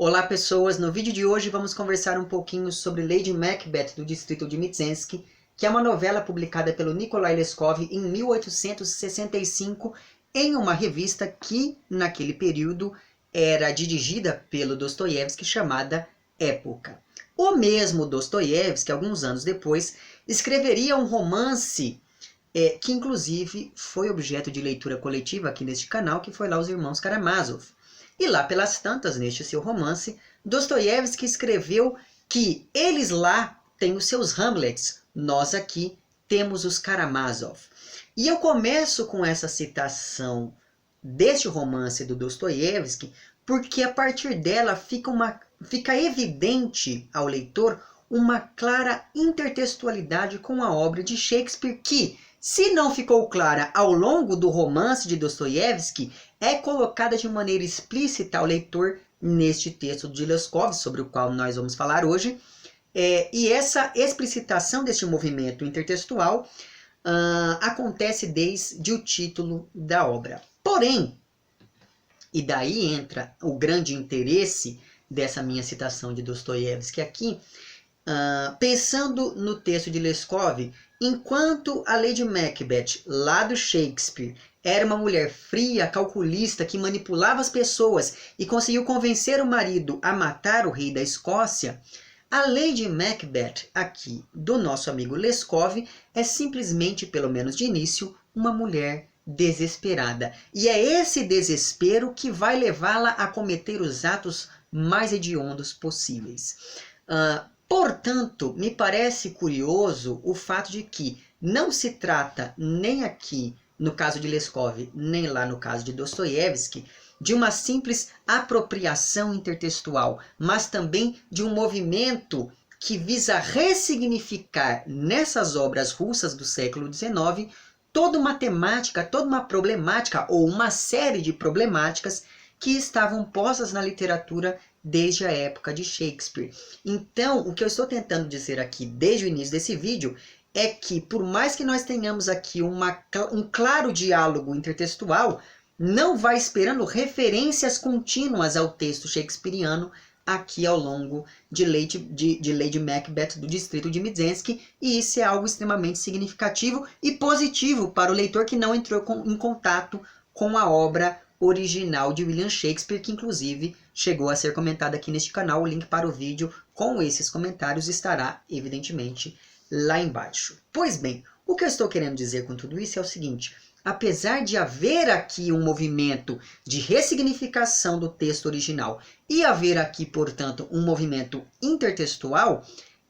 Olá pessoas, no vídeo de hoje vamos conversar um pouquinho sobre Lady Macbeth do distrito de Mtsensk, que é uma novela publicada pelo Nikolai Leskov em 1865 em uma revista que, naquele período, era dirigida pelo Dostoiévski, chamada Época. O mesmo Dostoiévski, alguns anos depois, escreveria um romance que inclusive foi objeto de leitura coletiva aqui neste canal, que foi lá Os Irmãos Karamazov. E lá pelas tantas, neste seu romance, Dostoiévski escreveu que eles lá têm os seus Hamlets, nós aqui temos os Karamazov. E eu começo com essa citação deste romance do Dostoiévski, porque a partir dela fica evidente ao leitor uma clara intertextualidade com a obra de Shakespeare que, se não ficou clara ao longo do romance de Dostoiévski, é colocada de maneira explícita ao leitor neste texto de Leskov, sobre o qual nós vamos falar hoje. E essa explicitação deste movimento intertextual acontece desde o título da obra. Porém, e daí entra o grande interesse dessa minha citação de Dostoiévski aqui, pensando no texto de Leskov, enquanto a Lady Macbeth, lá do Shakespeare, era uma mulher fria, calculista, que manipulava as pessoas e conseguiu convencer o marido a matar o rei da Escócia, a Lady Macbeth, aqui, do nosso amigo Leskov, é simplesmente, pelo menos de início, uma mulher desesperada. E é esse desespero que vai levá-la a cometer os atos mais hediondos possíveis. Portanto, me parece curioso o fato de que não se trata nem aqui, no caso de Leskov, nem lá no caso de Dostoiévski, de uma simples apropriação intertextual, mas também de um movimento que visa ressignificar nessas obras russas do século XIX toda uma temática, toda uma problemática ou uma série de problemáticas que estavam postas na literatura desde a época de Shakespeare. Então, o que eu estou tentando dizer aqui desde o início desse vídeo é que, por mais que nós tenhamos aqui um claro diálogo intertextual, não vai esperando referências contínuas ao texto shakespeariano aqui ao longo de Lady Macbeth do distrito de Mtsensk, e isso é algo extremamente significativo e positivo para o leitor que não entrou em contato com a obra original de William Shakespeare, que inclusive chegou a ser comentada aqui neste canal. O link para o vídeo com esses comentários estará, evidentemente, lá embaixo. Pois bem, o que eu estou querendo dizer com tudo isso é o seguinte: apesar de haver aqui um movimento de ressignificação do texto original e haver aqui, portanto, um movimento intertextual,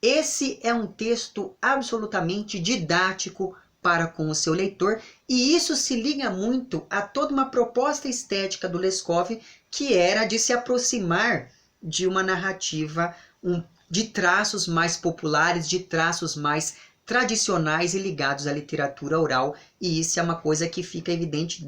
esse é um texto absolutamente didático para com o seu leitor, e isso se liga muito a toda uma proposta estética do Leskov, que era de se aproximar de uma narrativa de traços mais populares, de traços mais tradicionais e ligados à literatura oral, e isso é uma coisa que fica evidente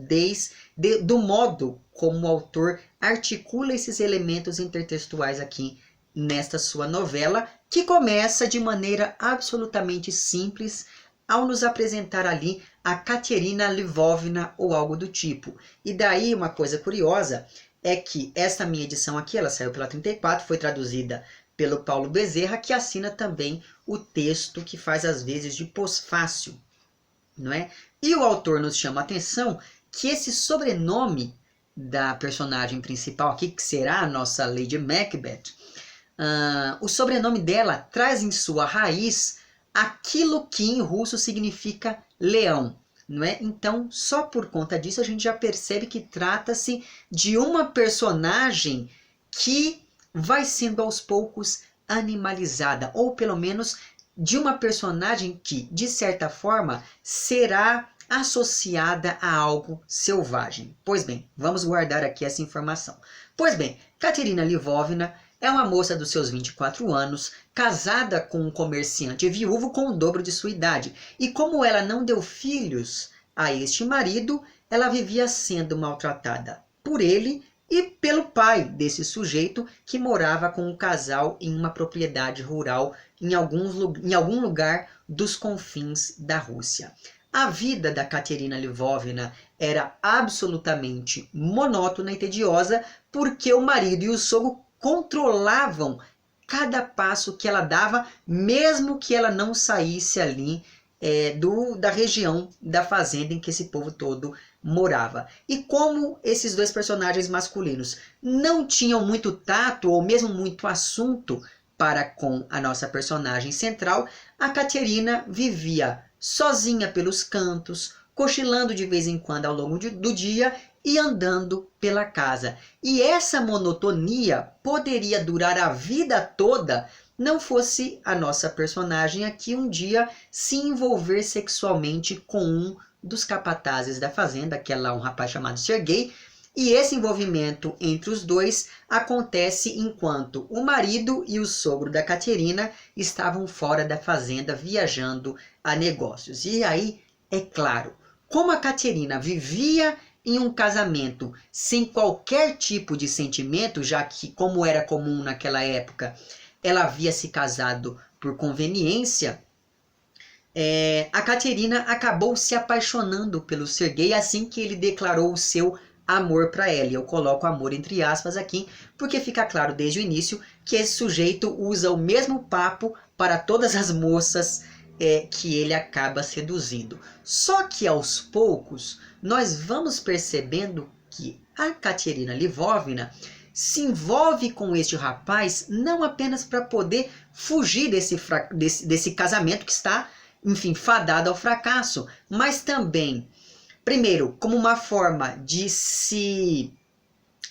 do modo como o autor articula esses elementos intertextuais aqui nesta sua novela, que começa de maneira absolutamente simples, ao nos apresentar ali a Katerina Lvovna ou algo do tipo. E daí uma coisa curiosa é que esta minha edição aqui, ela saiu pela 34, foi traduzida pelo Paulo Bezerra, que assina também o texto que faz às vezes de pós-fácil, não é? E o autor nos chama a atenção que esse sobrenome da personagem principal aqui, que será a nossa Lady Macbeth, o sobrenome dela traz em sua raiz aquilo que em russo significa leão, não é? Então, só por conta disso a gente já percebe que trata-se de uma personagem que vai sendo aos poucos animalizada, ou pelo menos de uma personagem que, de certa forma, será associada a algo selvagem. Pois bem, vamos guardar aqui essa informação. Pois bem, Katerina Lvovna é uma moça dos seus 24 anos, casada com um comerciante viúvo com o dobro de sua idade. E como ela não deu filhos a este marido, ela vivia sendo maltratada por ele e pelo pai desse sujeito, que morava com um casal em uma propriedade rural em algum lugar dos confins da Rússia. A vida da Katerina Lvovna era absolutamente monótona e tediosa, porque o marido e o sogro controlavam cada passo que ela dava, mesmo que ela não saísse ali da região da fazenda em que esse povo todo morava. E como esses dois personagens masculinos não tinham muito tato ou mesmo muito assunto para com a nossa personagem central, a Caterina vivia sozinha pelos cantos, cochilando de vez em quando ao longo do dia e andando pela casa. E essa monotonia poderia durar a vida toda, não fosse a nossa personagem aqui um dia se envolver sexualmente com um dos capatazes da fazenda, que é lá um rapaz chamado Serguei, e esse envolvimento entre os dois acontece enquanto o marido e o sogro da Caterina estavam fora da fazenda viajando a negócios. E aí, é claro, como a Caterina vivia em um casamento sem qualquer tipo de sentimento, já que, como era comum naquela época, ela havia se casado por conveniência, a Caterina acabou se apaixonando pelo Serguei assim que ele declarou o seu amor para ela. E eu coloco amor entre aspas aqui, porque fica claro desde o início que esse sujeito usa o mesmo papo para todas as moças que ele acaba seduzindo. Só que aos poucos nós vamos percebendo que a Caterina Lvovna se envolve com este rapaz não apenas para poder fugir desse casamento que está, enfim, fadado ao fracasso, mas também, primeiro, como uma forma de se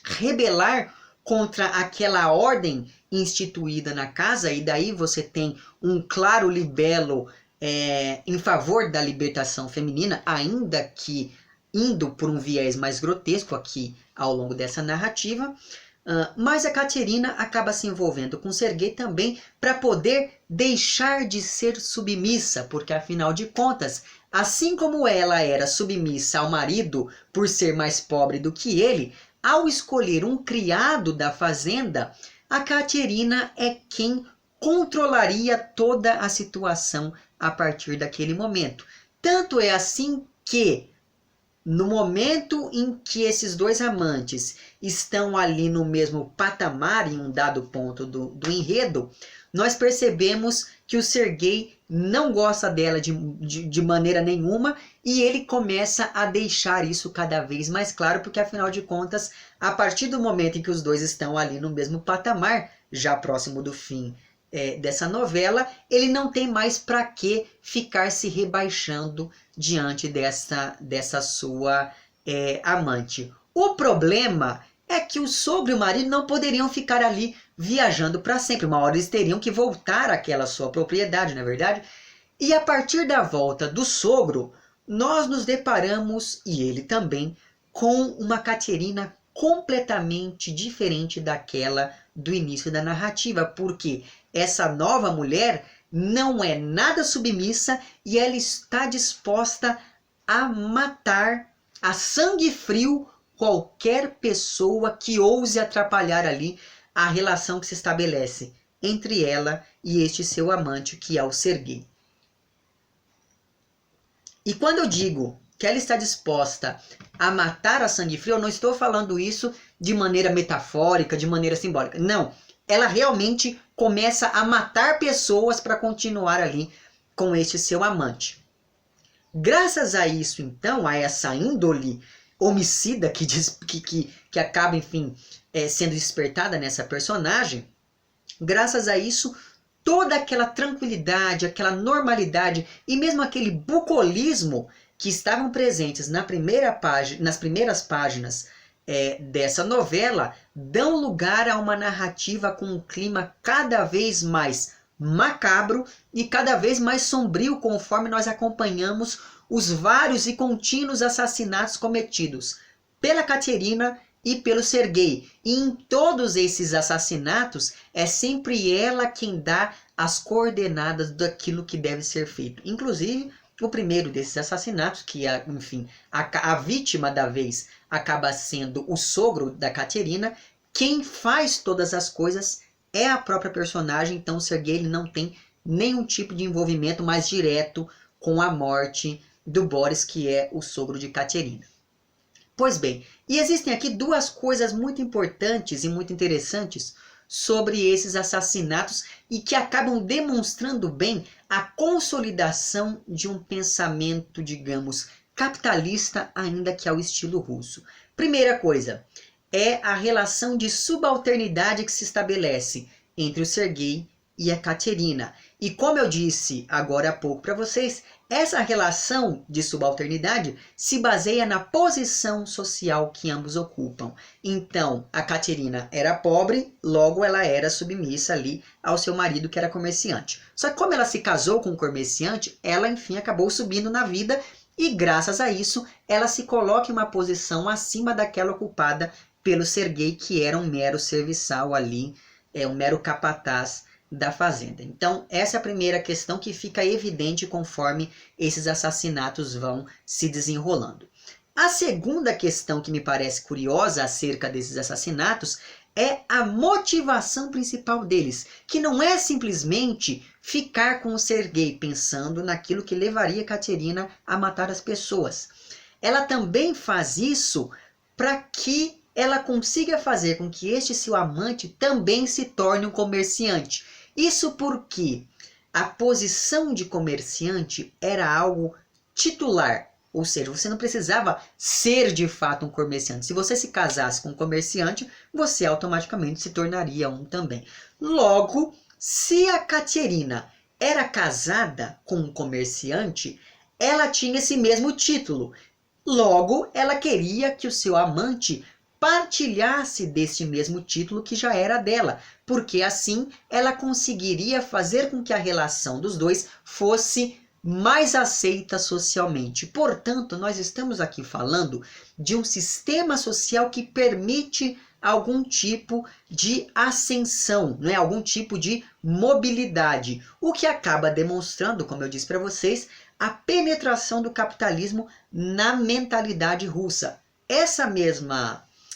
rebelar contra aquela ordem instituída na casa, e daí você tem um claro libelo em favor da libertação feminina, ainda que indo por um viés mais grotesco aqui ao longo dessa narrativa. Mas a Caterina acaba se envolvendo com Serguei também para poder deixar de ser submissa, porque afinal de contas, assim como ela era submissa ao marido por ser mais pobre do que ele, ao escolher um criado da fazenda, a Caterina é quem controlaria toda a situação a partir daquele momento. Tanto é assim que, no momento em que esses dois amantes estão ali no mesmo patamar, em um dado ponto do enredo, nós percebemos que o Serguei não gosta dela de maneira nenhuma e ele começa a deixar isso cada vez mais claro, porque afinal de contas, a partir do momento em que os dois estão ali no mesmo patamar, já próximo do fim dessa novela, ele não tem mais para que ficar se rebaixando diante dessa sua amante. O problema é que o sogro e o marido não poderiam ficar ali viajando para sempre. Uma hora eles teriam que voltar àquela sua propriedade, não é verdade? E a partir da volta do sogro, nós nos deparamos, e ele também, com uma Caterina completamente diferente daquela do início da narrativa, porque essa nova mulher não é nada submissa e ela está disposta a matar a sangue frio qualquer pessoa que ouse atrapalhar ali a relação que se estabelece entre ela e este seu amante, que é o Serguei. E quando eu digo que ela está disposta a matar a sangue frio, eu não estou falando isso de maneira metafórica, de maneira simbólica. Não, ela realmente começa a matar pessoas para continuar ali com este seu amante. Graças a isso, então, a essa índole homicida que acaba, enfim, sendo despertada nessa personagem, graças a isso, toda aquela tranquilidade, aquela normalidade e mesmo aquele bucolismo que estavam presentes nas primeiras páginas dessa novela, dão lugar a uma narrativa com um clima cada vez mais macabro e cada vez mais sombrio conforme nós acompanhamos os vários e contínuos assassinatos cometidos pela Caterina e pelo Serguei. E em todos esses assassinatos é sempre ela quem dá as coordenadas daquilo que deve ser feito. Inclusive, o primeiro desses assassinatos, que enfim, a vítima da vez acaba sendo o sogro da Caterina, quem faz todas as coisas é a própria personagem. Então o Serguei ele não tem nenhum tipo de envolvimento mais direto com a morte do Boris, que é o sogro de Caterina. Pois bem, e existem aqui duas coisas muito importantes e muito interessantes sobre esses assassinatos e que acabam demonstrando bem a consolidação de um pensamento, digamos, capitalista, ainda que ao estilo russo. Primeira coisa, é a relação de subalternidade que se estabelece entre o Sergei e a Katerina. E como eu disse agora há pouco para vocês, essa relação de subalternidade se baseia na posição social que ambos ocupam. Então, a Katerina era pobre, logo ela era submissa ali ao seu marido, que era comerciante. Só que como ela se casou com um comerciante, ela enfim acabou subindo na vida e graças a isso ela se coloca em uma posição acima daquela ocupada pelo Sergei, que era um mero serviçal ali, um mero capataz da fazenda. Então, essa é a primeira questão que fica evidente conforme esses assassinatos vão se desenrolando. A segunda questão que me parece curiosa acerca desses assassinatos é a motivação principal deles, que não é simplesmente ficar com o Sergei pensando naquilo que levaria Katerina a matar as pessoas. Ela também faz isso para que ela consiga fazer com que este seu amante também se torne um comerciante. Isso porque a posição de comerciante era algo titular, ou seja, você não precisava ser de fato um comerciante. Se você se casasse com um comerciante, você automaticamente se tornaria um também. Logo, se a Katerina era casada com um comerciante, ela tinha esse mesmo título. Logo, ela queria que o seu amante partilhasse deste mesmo título que já era dela, porque assim ela conseguiria fazer com que a relação dos dois fosse mais aceita socialmente. Portanto, nós estamos aqui falando de um sistema social que permite algum tipo de ascensão, né? Algum tipo de mobilidade, o que acaba demonstrando, como eu disse para vocês, a penetração do capitalismo na mentalidade russa.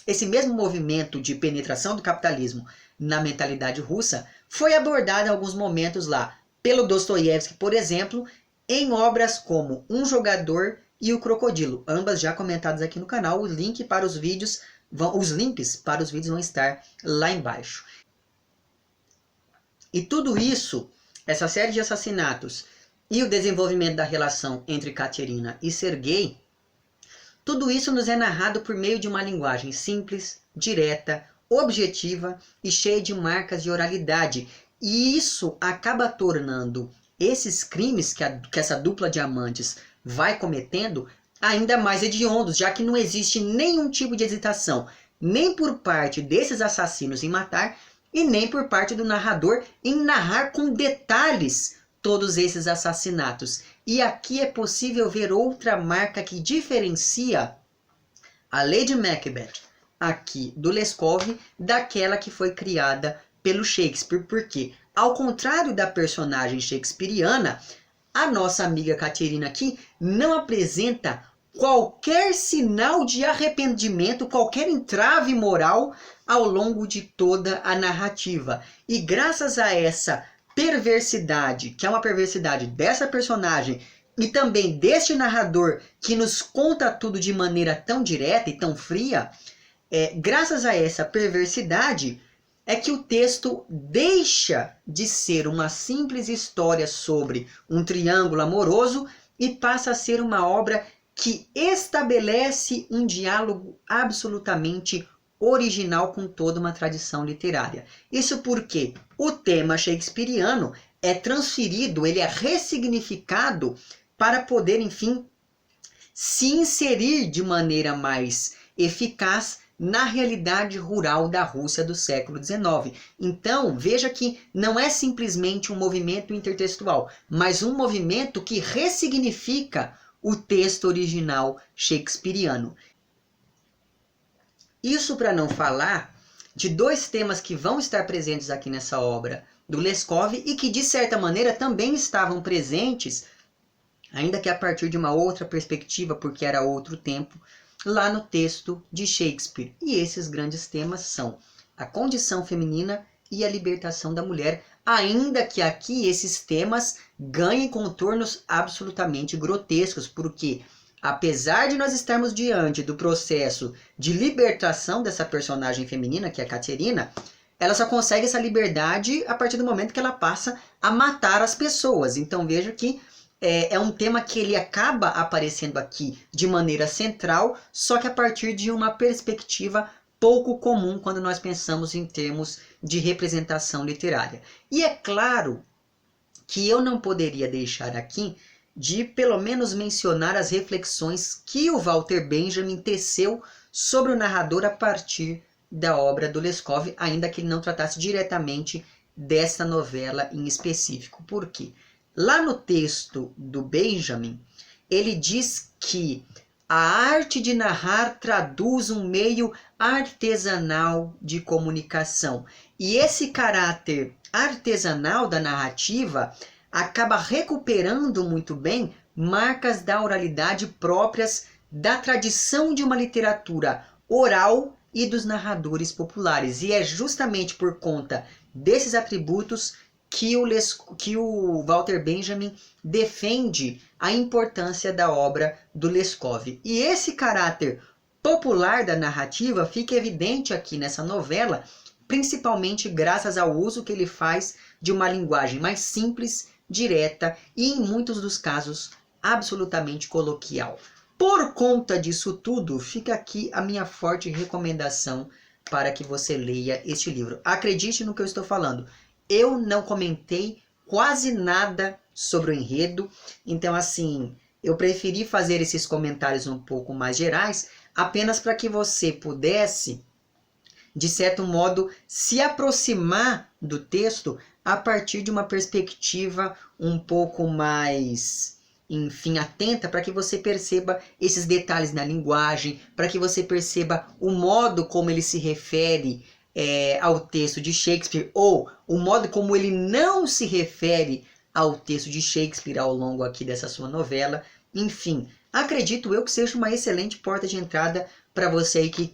Esse mesmo movimento de penetração do capitalismo na mentalidade russa foi abordado em alguns momentos lá pelo Dostoiévski, por exemplo, em obras como Um Jogador e O Crocodilo, ambas já comentadas aqui no canal. Os links para os vídeos vão estar lá embaixo. E tudo isso, essa série de assassinatos e o desenvolvimento da relação entre Katerina e Sergei, tudo isso nos é narrado por meio de uma linguagem simples, direta, objetiva e cheia de marcas de oralidade. E isso acaba tornando esses crimes que essa dupla de amantes vai cometendo ainda mais hediondos, já que não existe nenhum tipo de hesitação, nem por parte desses assassinos em matar, e nem por parte do narrador em narrar com detalhes todos esses assassinatos. E aqui é possível ver outra marca que diferencia a Lady Macbeth aqui do Leskov daquela que foi criada pelo Shakespeare, porque ao contrário da personagem shakespeariana, a nossa amiga Katerina aqui não apresenta qualquer sinal de arrependimento, qualquer entrave moral ao longo de toda a narrativa. E graças a essa perversidade, que é uma perversidade dessa personagem e também deste narrador que nos conta tudo de maneira tão direta e tão fria, graças a essa perversidade é que o texto deixa de ser uma simples história sobre um triângulo amoroso e passa a ser uma obra que estabelece um diálogo absolutamente original com toda uma tradição literária. Isso porque o tema shakespeariano é transferido, ele é ressignificado para poder, enfim, se inserir de maneira mais eficaz na realidade rural da Rússia do século XIX. Então, veja que não é simplesmente um movimento intertextual, mas um movimento que ressignifica o texto original shakespeariano. Isso para não falar de dois temas que vão estar presentes aqui nessa obra do Leskov e que, de certa maneira, também estavam presentes, ainda que a partir de uma outra perspectiva, porque era outro tempo, lá no texto de Shakespeare. E esses grandes temas são a condição feminina e a libertação da mulher, ainda que aqui esses temas ganhem contornos absolutamente grotescos, porque apesar de nós estarmos diante do processo de libertação dessa personagem feminina, que é a Katerina, ela só consegue essa liberdade a partir do momento que ela passa a matar as pessoas. Então veja que é um tema que ele acaba aparecendo aqui de maneira central, só que a partir de uma perspectiva pouco comum quando nós pensamos em termos de representação literária. E é claro que eu não poderia deixar aqui de pelo menos mencionar as reflexões que o Walter Benjamin teceu sobre o narrador a partir da obra do Leskov, ainda que ele não tratasse diretamente dessa novela em específico. Por quê? Lá no texto do Benjamin, ele diz que a arte de narrar traduz um meio artesanal de comunicação. E esse caráter artesanal da narrativa acaba recuperando muito bem marcas da oralidade próprias da tradição de uma literatura oral e dos narradores populares. E é justamente por conta desses atributos que o Walter Benjamin defende a importância da obra do Leskov. E esse caráter popular da narrativa fica evidente aqui nessa novela, principalmente graças ao uso que ele faz de uma linguagem mais simples, direta e, em muitos dos casos, absolutamente coloquial. Por conta disso tudo, fica aqui a minha forte recomendação para que você leia este livro. Acredite no que eu estou falando. Eu não comentei quase nada sobre o enredo, então assim, eu preferi fazer esses comentários um pouco mais gerais, apenas para que você pudesse, de certo modo, se aproximar do texto a partir de uma perspectiva um pouco mais, enfim, atenta, para que você perceba esses detalhes na linguagem, para que você perceba o modo como ele se refere ao texto de Shakespeare, ou o modo como ele não se refere ao texto de Shakespeare ao longo aqui dessa sua novela. Enfim, acredito eu que seja uma excelente porta de entrada para você aí que,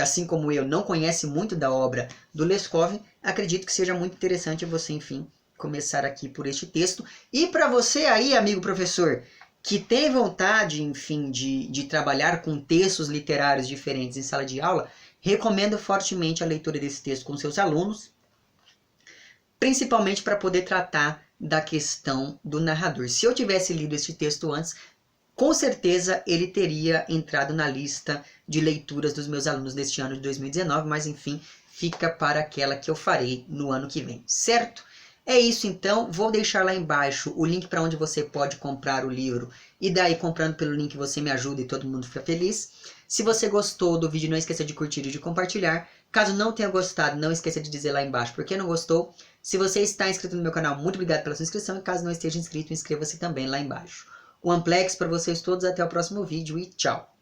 assim como eu, não conhece muito da obra do Leskov. Acredito que seja muito interessante você, enfim, começar aqui por este texto. E para você aí, amigo professor, que tem vontade, enfim, de trabalhar com textos literários diferentes em sala de aula, recomendo fortemente a leitura desse texto com seus alunos, principalmente para poder tratar da questão do narrador. Se eu tivesse lido este texto antes, com certeza ele teria entrado na lista de leituras dos meus alunos neste ano de 2019, mas enfim, fica para aquela que eu farei no ano que vem, certo? É isso então, vou deixar lá embaixo o link para onde você pode comprar o livro, e daí comprando pelo link você me ajuda e todo mundo fica feliz. Se você gostou do vídeo, não esqueça de curtir e de compartilhar. Caso não tenha gostado, não esqueça de dizer lá embaixo por que não gostou. Se você está inscrito no meu canal, muito obrigado pela sua inscrição, e caso não esteja inscrito, inscreva-se também lá embaixo. Um amplex para vocês todos, até o próximo vídeo e tchau!